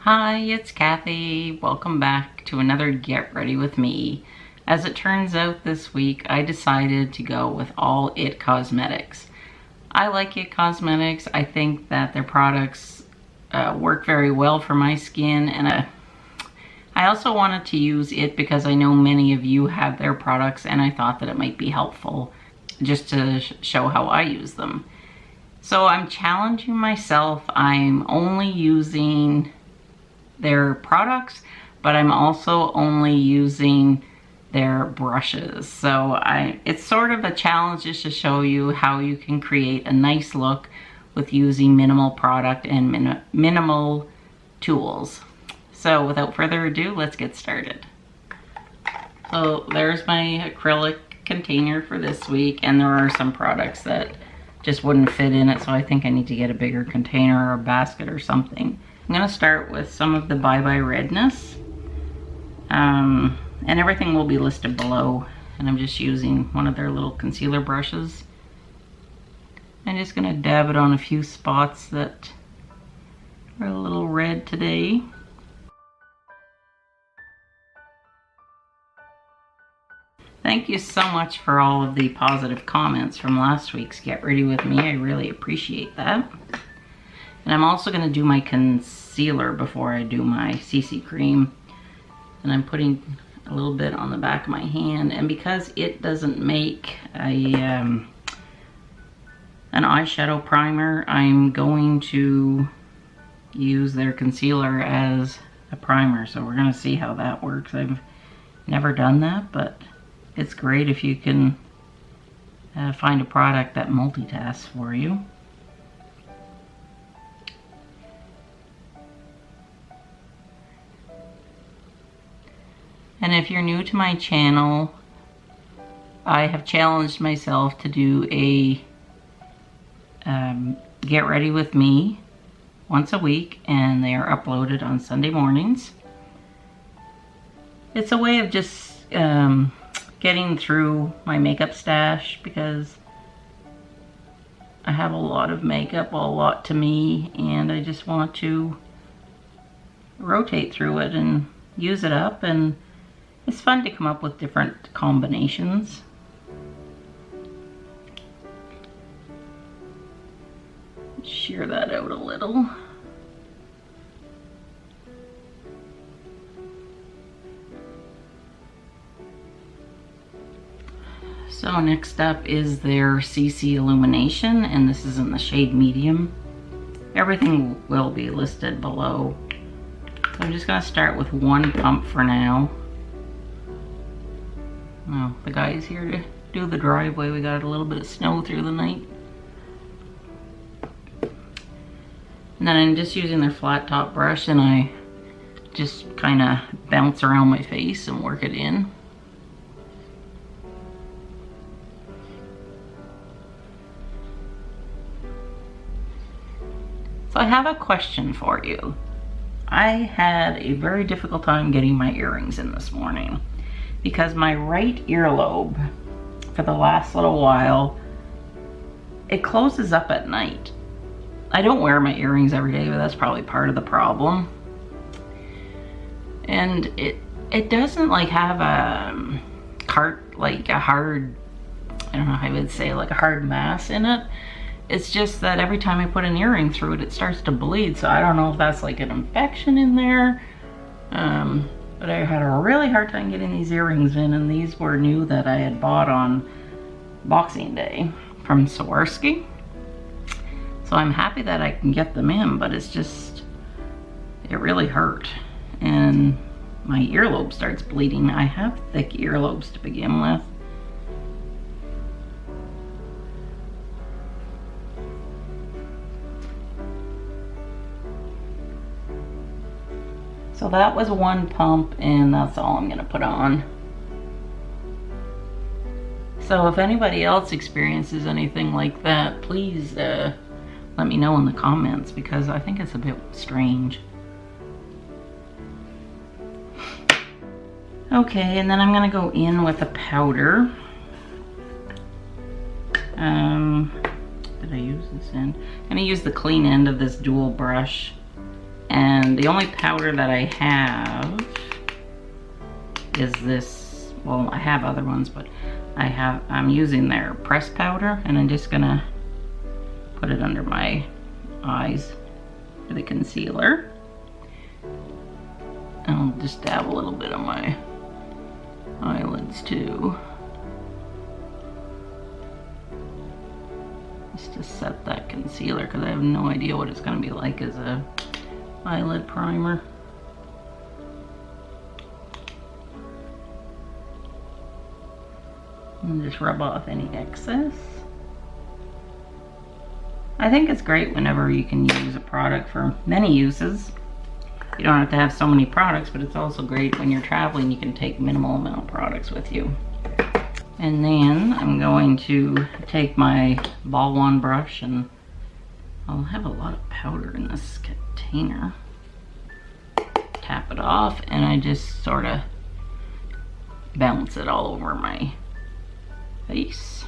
Hi, it's Cathy. Welcome back to another Get Ready With Me. As it turns out this week, I decided to go with all IT Cosmetics. I like IT Cosmetics. I think that their products work very well for my skin, and I also wanted to use it because I know many of you have their products, and I thought that it might be helpful just to show how I use them. So I'm challenging myself. I'm only using their products, but I'm also only using their brushes. So it's sort of a challenge just to show you how you can create a nice look with using minimal product and minimal tools. So without further ado, let's get started. So there's my acrylic container for this week, and there are some products that just wouldn't fit in it, so I think I need to get a bigger container or a basket or something. I'm going to start with some of the Bye Redness, and everything will be listed below, and I'm just using one of their little concealer brushes. I'm just going to dab it on a few spots that are a little red today. Thank you so much for all of the positive comments from last week's Get Ready With Me. I really appreciate that. And I'm also going to do my concealer before I do my CC cream. And I'm putting a little bit on the back of my hand. And because it doesn't make an eyeshadow primer, I'm going to use their concealer as a primer. So we're going to see how that works. I've never done that, but it's great if you can find a product that multitasks for you. And if you're new to my channel, I have challenged myself to do a Get Ready With Me once a week, and they are uploaded on Sunday mornings. It's a way of just getting through my makeup stash, because I have a lot of makeup, a lot to me, and I just want to rotate through it and use it up, and it's fun to come up with different combinations. Shear that out a little. So next up is their CC Illumination, and this is in the shade Medium. Everything will be listed below. So I'm just going to start with one pump for now. Oh, the guy's here to do the driveway. We got a little bit of snow through the night. And then I'm just using their flat top brush, and I just kind of bounce around my face and work it in. So I have a question for you. I had a very difficult time getting my earrings in this morning, because my right earlobe, for the last little while, it closes up at night. I don't wear my earrings every day, but that's probably part of the problem. And it doesn't like have a hard, I don't know how I would say, like a hard mass in it. It's just that every time I put an earring through it, it starts to bleed. So I don't know if that's like an infection in there. But I had a really hard time getting these earrings in, and these were new that I had bought on Boxing Day from Swarovski. So I'm happy that I can get them in, but it's just, it really hurt. And my earlobe starts bleeding. I have thick earlobes to begin with. So that was one pump, and that's all I'm gonna put on. So if anybody else experiences anything like that, please let me know in the comments, because I think it's a bit strange. Okay, and then I'm gonna go in with a powder. Did I use this end? I'm gonna use the clean end of this dual brush And the only powder that I have is this. Well, I have other ones, but I'm using their pressed powder, and I'm just gonna put it under my eyes for the concealer. And I'll just dab a little bit on my eyelids too. Just to set that concealer, because I have no idea what it's gonna be like as a eyelid primer. And just rub off any excess. I think it's great whenever you can use a product for many uses. You don't have to have so many products, but it's also great when you're traveling, you can take minimal amount of products with you. And then I'm going to take my ball wand brush, and I'll have a lot of powder in this container. Tap it off, and I just sort of bounce it all over my face.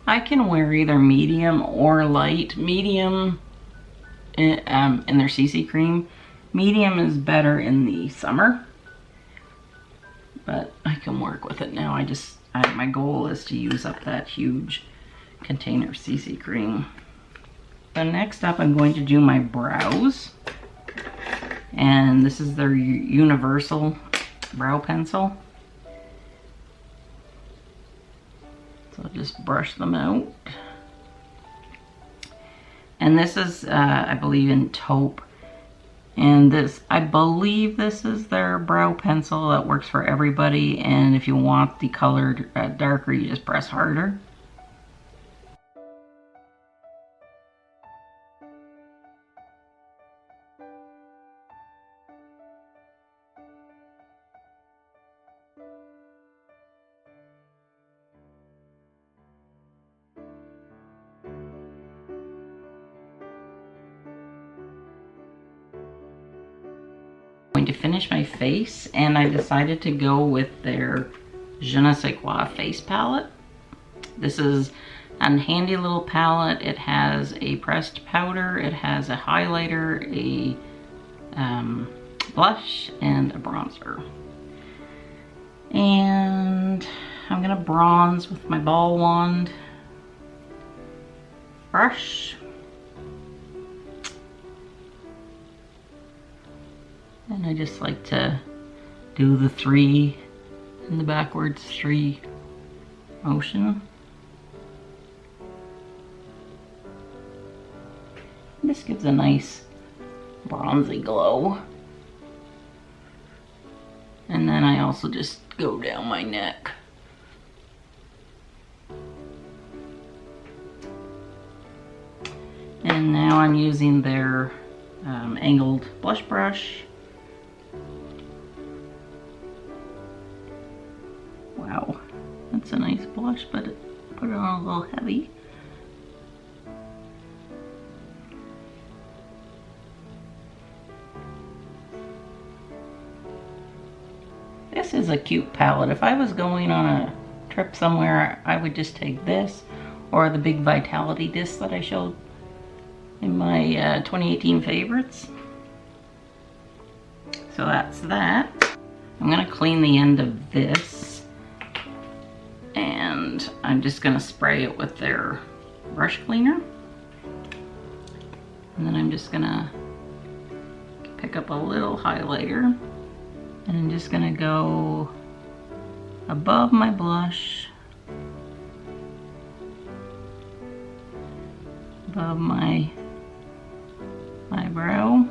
I can wear either medium or light. Medium in their CC cream. Medium is better in the summer, but I can work with it now. My goal is to use up that huge container of CC cream. So next up, I'm going to do my brows, and this is their universal brow pencil. So I'll just brush them out. And this is, I believe, in taupe. And this, I believe this is their brow pencil that works for everybody. And if you want the color darker, you just press harder. To finish my face, and I decided to go with their Je ne sais quoi face palette. This is a handy little palette. It has a pressed powder, it has a highlighter, a blush, and a bronzer. And I'm gonna bronze with my ball wand brush. And I just like to do the 3 in the backwards 3 motion. And this gives a nice bronzy glow. And then I also just go down my neck. And now I'm using their angled blush brush. Wow, that's a nice blush, but put it on a little heavy. This is a cute palette. If I was going on a trip somewhere, I would just take this or the big Vitality disc that I showed in my 2018 favorites. So that's that. I'm gonna clean the end of this. And I'm just gonna spray it with their brush cleaner. And then I'm just gonna pick up a little highlighter, and I'm just gonna go above my blush, above my eyebrow.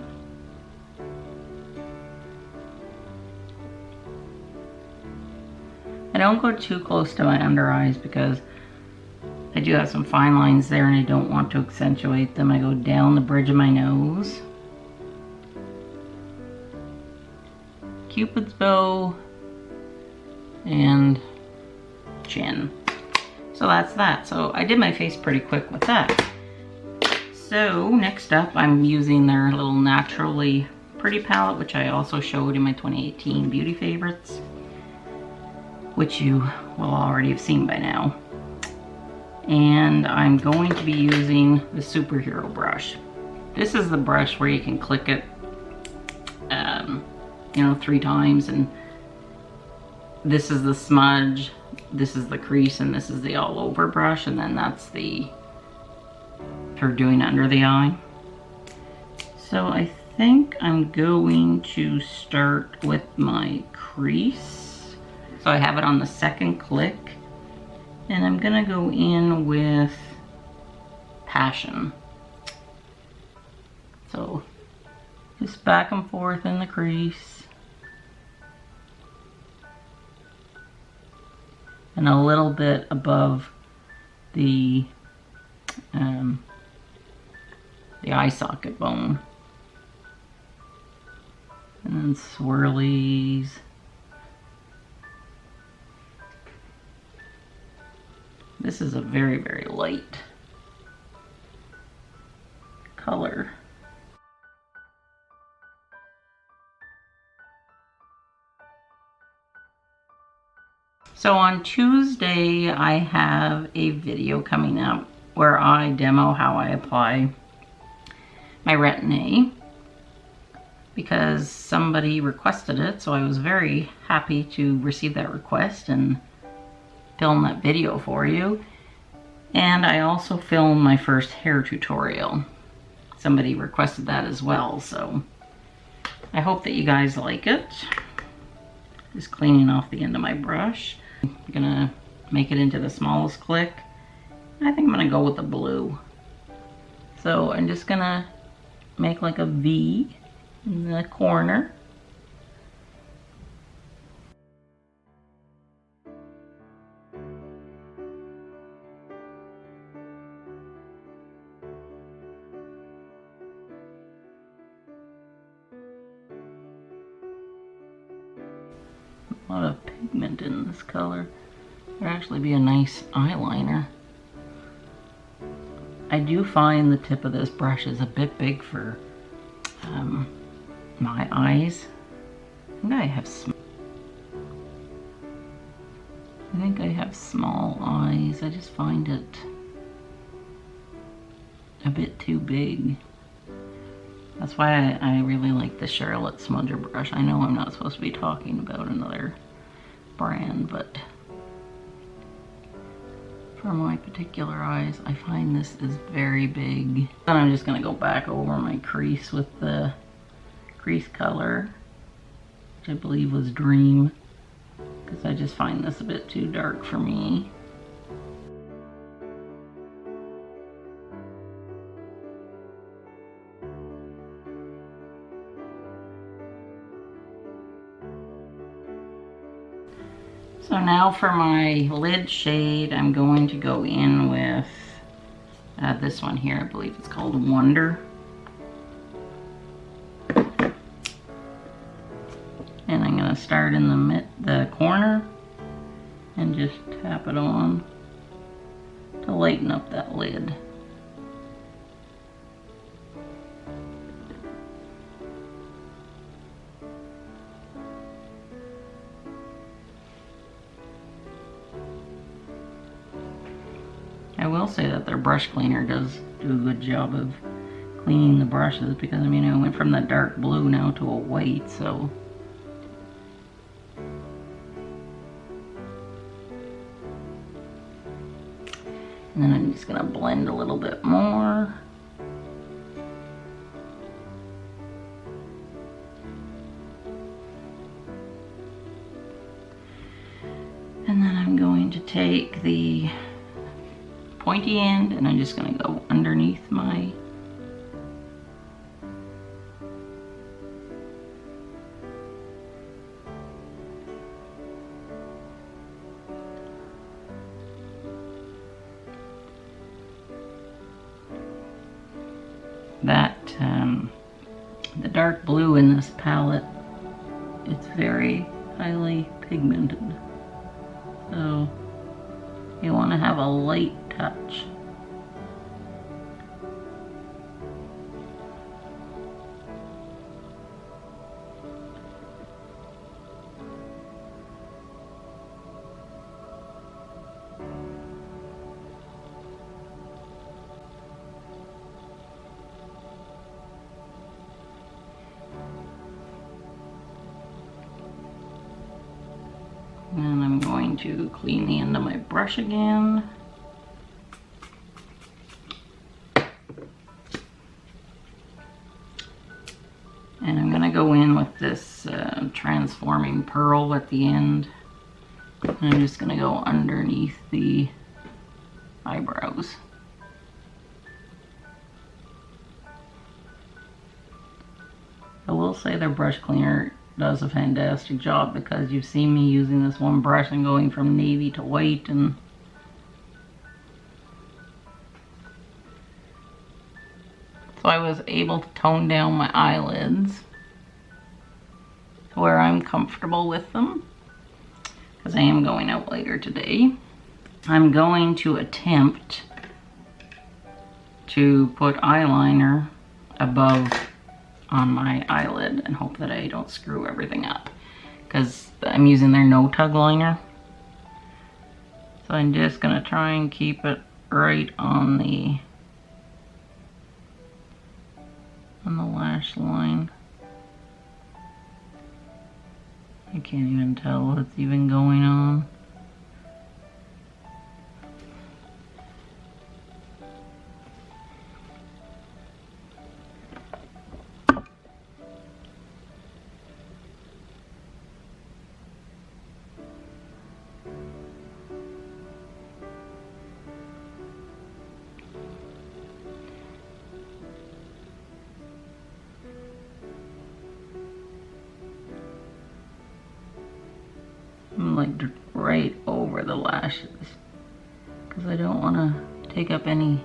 I don't go too close to my under eyes because I do have some fine lines there and I don't want to accentuate them. I go down the bridge of my nose. Cupid's bow and chin. So that's that. So I did my face pretty quick with that. So next up, I'm using their little Naturally Pretty palette, which I also showed in my 2018 beauty favorites. which you will already have seen by now. And I'm going to be using the superhero brush. This is the brush where you can click it, you know, 3 times, and this is the smudge, this is the crease, and this is the all over brush, and then that's the for doing under the eye. So I think I'm going to start with my crease. So I have it on the second click, and I'm gonna go in with Passion. So just back and forth in the crease. And a little bit above the eye socket bone. And then swirlies. This is a very, very light color. So on Tuesday, I have a video coming up where I demo how I apply my Retin-A, because somebody requested it, so I was very happy to receive that request and film that video for you. And I also filmed my first hair tutorial. Somebody requested that as well, so I hope that you guys like it. Just cleaning off the end of my brush. I'm gonna make it into the smallest click. I think I'm gonna go with the blue. So I'm just gonna make like a V in the corner. A lot of pigment in this color. Would actually be a nice eyeliner. I do find the tip of this brush is a bit big for my eyes. I think I have small eyes. I just find it a bit too big. That's why I really like the Charlotte Smudger brush. I know I'm not supposed to be talking about another brand, but for my particular eyes, I find this is very big. Then I'm just gonna go back over my crease with the crease color, which I believe was Dream, because I just find this a bit too dark for me. So now for my lid shade, I'm going to go in with this one here. I believe it's called Wonder. And I'm going to start in the corner and just tap it on to lighten up that lid. I will say that their brush cleaner does do a good job of cleaning the brushes, because I mean I went from that dark blue now to a white, so and then I'm just gonna blend a little bit more. And then I'm going to take the pointy end and I'm just going to go underneath my the dark blue in this palette, it's very highly pigmented, so you want to have a light touch. going to clean the end of my brush again. And I'm gonna go in with this transforming pearl at the end. And I'm just gonna go underneath the eyebrows. I will say the brush cleaner does a fantastic job, because you've seen me using this one brush and going from navy to white, and so I was able to tone down my eyelids to where I'm comfortable with them, because I am going out later today. I'm going to attempt to put eyeliner above on my eyelid and hope that I don't screw everything up, because I'm using their no tug liner. So I'm just gonna try and keep it right on the lash line. I can't even tell what's even going on. Like right over the lashes, because I don't want to take up any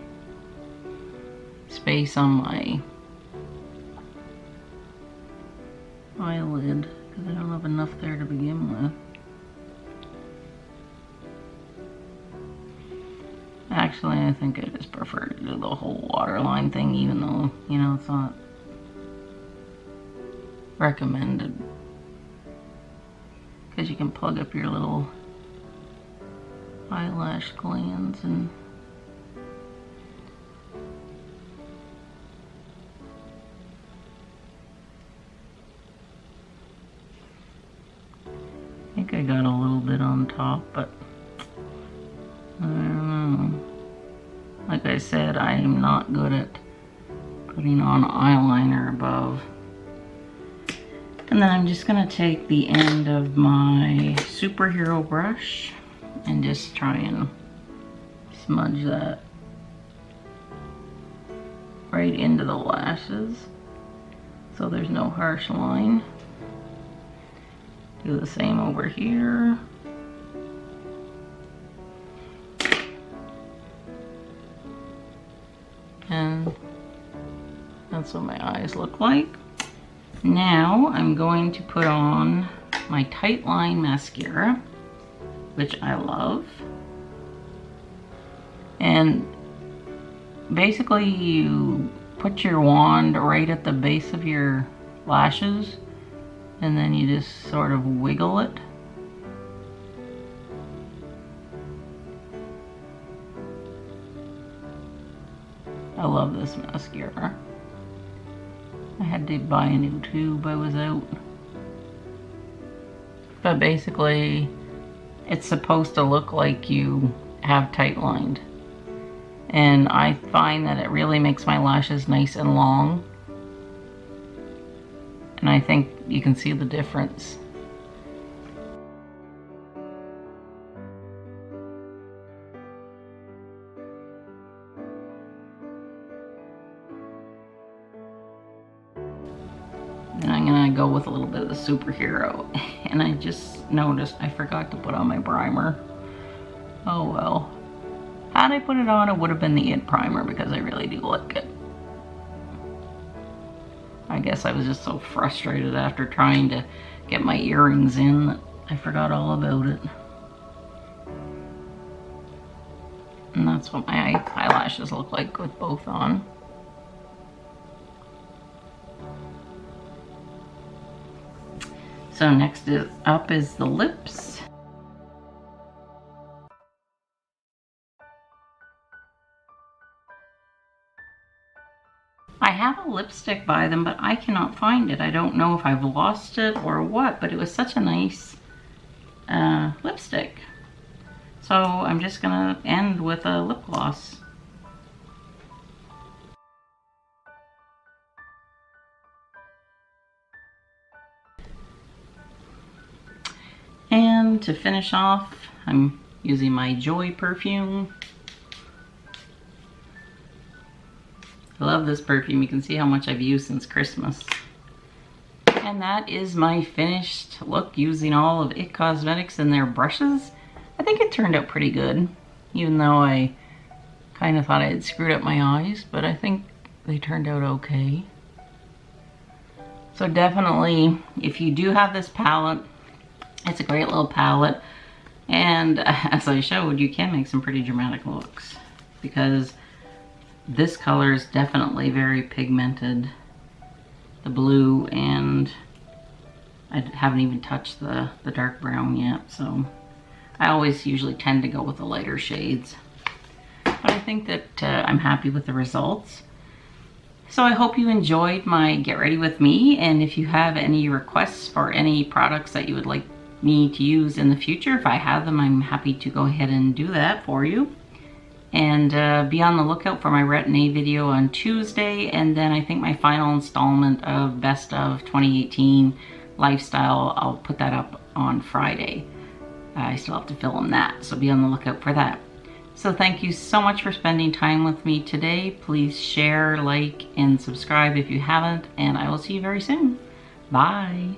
space on my eyelid, because I don't have enough there to begin with. Actually, I think I just prefer to do the whole waterline thing, even though, you know, it's not recommended. Because you can plug up your little eyelash glands and I think I got a little bit on top, but I don't know. Like I said, I am not good at putting on eyeliner above. And then I'm just gonna take the end of my superhero brush and just try and smudge that right into the lashes so there's no harsh line. Do the same over here. And that's what my eyes look like. Now I'm going to put on my Tightline Mascara, which I love. And basically you put your wand right at the base of your lashes, and then you just sort of wiggle it. I love this mascara. I had to buy a new tube, I was out. But basically, it's supposed to look like you have tight lined. And I find that it really makes my lashes nice and long. And I think you can see the difference. And I'm gonna go with a little bit of the superhero. And I just noticed I forgot to put on my primer. Oh well. Had I put it on, it would have been the It primer, because I really do like it. I guess I was just so frustrated after trying to get my earrings in that I forgot all about it. And that's what my eyelashes look like with both on. So next up is the lips. I have a lipstick by them, but I cannot find it. I don't know if I've lost it or what, but it was such a nice lipstick. So I'm just gonna end with a lip gloss. And to finish off, I'm using my JOY perfume. I love this perfume. You can see how much I've used since Christmas. And that is my finished look using all of IT Cosmetics and their brushes. I think it turned out pretty good, even though I kind of thought I had screwed up my eyes, but I think they turned out okay. So definitely, if you do have this palette, it's a great little palette. And as I showed, you can make some pretty dramatic looks because this color is definitely very pigmented. The blue, and I haven't even touched the dark brown yet, so I always usually tend to go with the lighter shades. But I think that I'm happy with the results. So I hope you enjoyed my Get Ready With Me, and if you have any requests for any products that you would like me to use in the future, if I have them, I'm happy to go ahead and do that for you. And be on the lookout for my Retin-A video on Tuesday, and then I think my final installment of Best of 2018 Lifestyle, I'll put that up on Friday. I still have to film that, so be on the lookout for that. So thank you so much for spending time with me today. Please share, like, and subscribe if you haven't, and I will see you very soon. Bye.